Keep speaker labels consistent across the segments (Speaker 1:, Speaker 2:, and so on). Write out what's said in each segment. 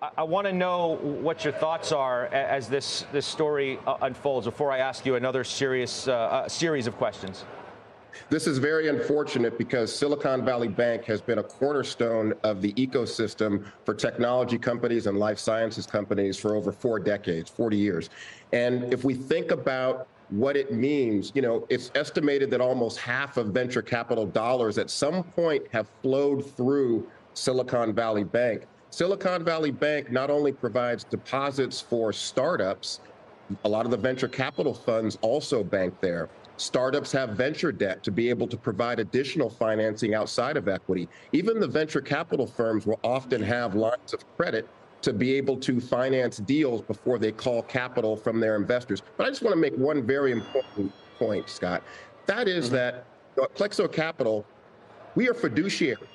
Speaker 1: I want to know what your thoughts are as this story unfolds before I ask you another series of questions.
Speaker 2: This is very unfortunate because Silicon Valley Bank has been a cornerstone of the ecosystem for technology companies and life sciences companies for over 4 decades, 40 years. And if we think about what it means, it's estimated that almost half of venture capital dollars at some point have flowed through Silicon Valley Bank. Silicon Valley Bank not only provides deposits for startups, a lot of the venture capital funds also bank there. Startups have venture debt to be able to provide additional financing outside of equity. Even the venture capital firms will often have lines of credit to be able to finance deals before they call capital from their investors. But I just want to make one very important point, Scott. That is that at Plexo Capital, we are fiduciaries.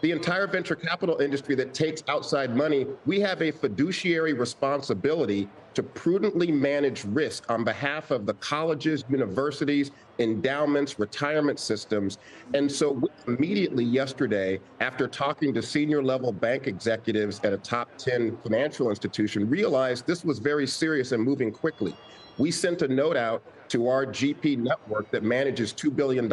Speaker 2: The entire venture capital industry that takes outside money, we have a fiduciary responsibility to prudently manage risk on behalf of the colleges, universities, endowments, retirement systems. And so we immediately yesterday, after talking to senior level bank executives at a top 10 financial institution, realized this was very serious and moving quickly. We sent a note out to our GP network that manages $2 billion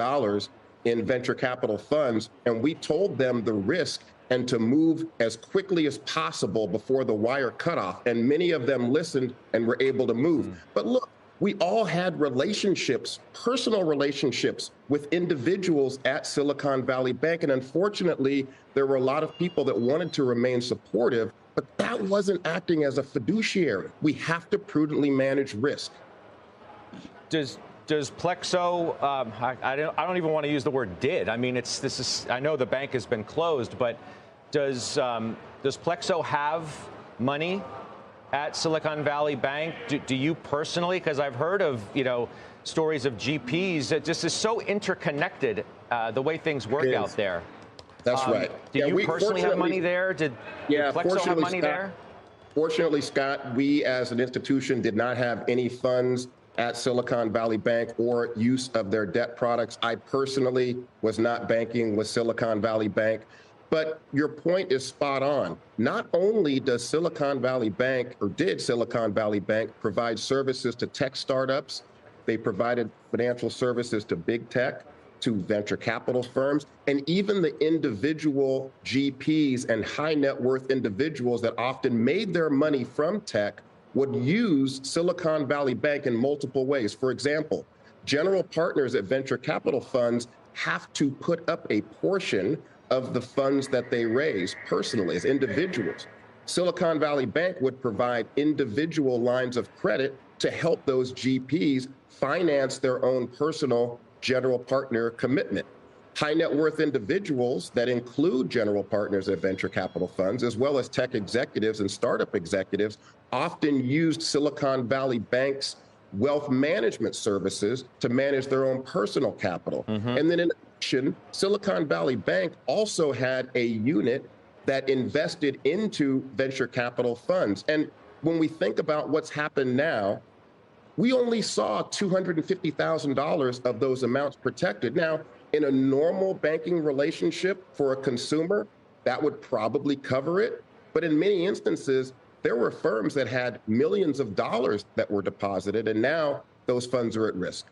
Speaker 2: in venture capital funds, and we told them the risk and to move as quickly as possible before the wire cutoff. And many of them listened and were able to move. But look, we all had relationships, personal relationships with individuals at Silicon Valley Bank. And unfortunately, there were a lot of people that wanted to remain supportive, but that wasn't acting as a fiduciary. We have to prudently manage risk.
Speaker 1: Does Plexo, I don't even want to use the word did. I mean, I know the bank has been closed, but does Plexo have money at Silicon Valley Bank? Do you personally? Because I've heard of, stories of GPs. It just is so interconnected, the way things work out there.
Speaker 2: That's right.
Speaker 1: Do you personally have money there? Did Plexo have money there?
Speaker 2: Fortunately, Scott, we as an institution did not have any funds at Silicon Valley Bank or use of their debt products. I personally was not banking with Silicon Valley Bank. But your point is spot on. Not only does Silicon Valley Bank, or did Silicon Valley Bank, provide services to tech startups, they provided financial services to big tech, to venture capital firms, and even the individual GPs and high net worth individuals that often made their money from tech would use Silicon Valley Bank in multiple ways. For example, general partners at venture capital funds have to put up a portion of the funds that they raise personally as individuals. Silicon Valley Bank would provide individual lines of credit to help those GPs finance their own personal general partner commitment. High net worth individuals that include general partners at venture capital funds, as well as tech executives and startup executives, often used Silicon Valley Bank's wealth management services to manage their own personal capital. And then in addition, Silicon Valley Bank also had a unit that invested into venture capital funds. And when we think about what's happened now, we only saw $250,000 of those amounts protected. Now, in a normal banking relationship for a consumer, that would probably cover it. But in many instances, there were firms that had millions of dollars that were deposited, and now those funds are at risk.